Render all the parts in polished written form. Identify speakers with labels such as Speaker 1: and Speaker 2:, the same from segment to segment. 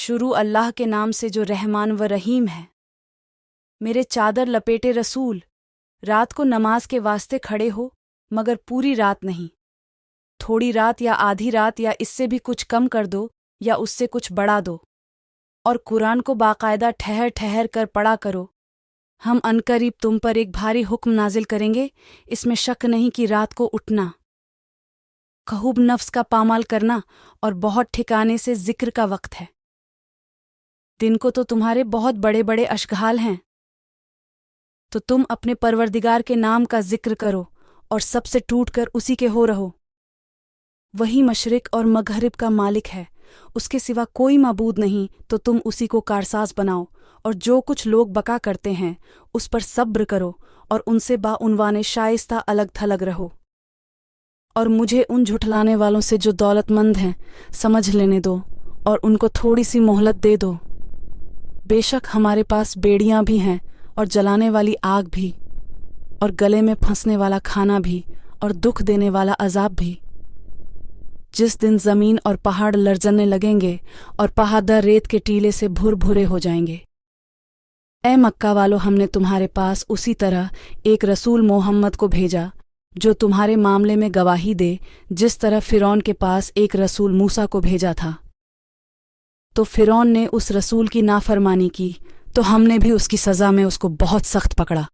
Speaker 1: शुरू अल्लाह के नाम से जो रहमान व रहीम है। मेरे चादर लपेटे रसूल, रात को नमाज के वास्ते खड़े हो मगर पूरी रात नहीं, थोड़ी रात या आधी रात या इससे भी कुछ कम कर दो या उससे कुछ बढ़ा दो, और कुरान को बाकायदा ठहर ठहर कर पढ़ा करो। हम अनकरीब तुम पर एक भारी हुक्म नाजिल करेंगे, इसमें शक नहीं कि रात को उठना, खूब नफ्स का पामाल करना और बहुत ठिकाने से जिक्र का वक्त है। दिन को तो तुम्हारे बहुत बड़े बड़े अशघाल हैं, तो तुम अपने परवरदिगार के नाम का जिक्र करो और सबसे टूट कर उसी के हो रहो। वही मशरिक और मगरिब का मालिक है, उसके सिवा कोई माबूद नहीं, तो तुम उसी को कारसाज बनाओ और जो कुछ लोग बका करते हैं उस पर सब्र करो और उनसे बाउनवाने शाइस्ता अलग थलग रहो। और मुझे उन झुठलाने वालों से जो दौलतमंद हैं समझ लेने दो और उनको थोड़ी सी मोहलत दे दो। बेशक हमारे पास बेड़ियां भी हैं और जलाने वाली आग भी, और गले में फंसने वाला खाना भी, और दुख देने वाला अजाब भी। जिस दिन जमीन और पहाड़ लरजने लगेंगे और पहाड़ रेत के टीले से भुर भुरे हो जाएंगे। ए मक्का वालों, हमने तुम्हारे पास उसी तरह एक रसूल मोहम्मद को भेजा जो तुम्हारे मामले में गवाही दे, जिस तरह फिरौन के पास एक रसूल मूसा को भेजा था। तो फिरौन ने उस रसूल की नाफरमानी की, तो हमने भी उसकी सज़ा में उसको बहुत सख्त पकड़ा।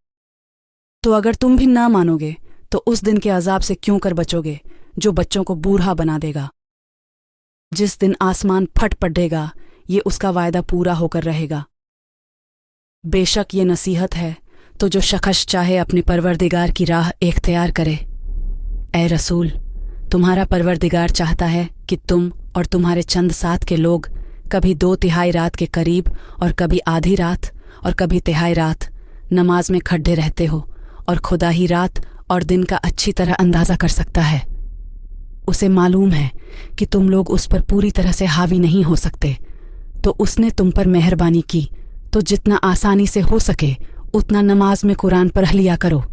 Speaker 1: तो अगर तुम भी ना मानोगे तो उस दिन के अजाब से क्यों कर बचोगे जो बच्चों को बूढ़ा बना देगा। जिस दिन आसमान फट पड़ेगा ये उसका वायदा पूरा होकर रहेगा। बेशक ये नसीहत है, तो जो शख्स चाहे अपने परवरदिगार की राह इख्तियार करे। ए रसूल, तुम्हारा परवरदिगार चाहता है कि तुम और तुम्हारे चंद साथ के लोग कभी 2/3 रात के करीब और कभी आधी रात और कभी तिहाई रात नमाज में खड़े रहते हो, और खुदा ही रात और दिन का अच्छी तरह अंदाज़ा कर सकता है। उसे मालूम है कि तुम लोग उस पर पूरी तरह से हावी नहीं हो सकते, तो उसने तुम पर मेहरबानी की, तो जितना आसानी से हो सके उतना नमाज में कुरान पढ़ लिया करो।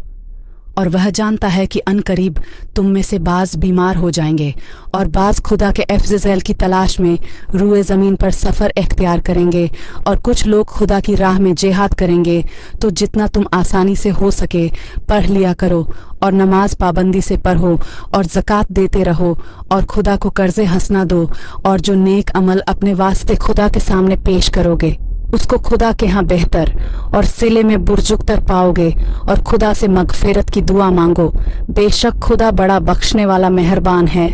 Speaker 1: और वह जानता है कि अनकरीब तुम में से बाज बीमार हो जाएंगे और बाज खुदा के एफ़ज़ल की तलाश में रूए ज़मीन पर सफ़र इख्तियार करेंगे, और कुछ लोग खुदा की राह में जिहाद करेंगे। तो जितना तुम आसानी से हो सके पढ़ लिया करो, और नमाज पाबंदी से पढ़ो, और ज़कात देते रहो, और खुदा को कर्ज़े हंसना दो, और जो नेक अमल अपने वास्ते खुदा के सामने पेश करोगे उसको खुदा के यहाँ बेहतर और सिले में बुरजुक्तर पाओगे, और खुदा से मगफिरत की दुआ मांगो। बेशक खुदा बड़ा बख्शने वाला मेहरबान है।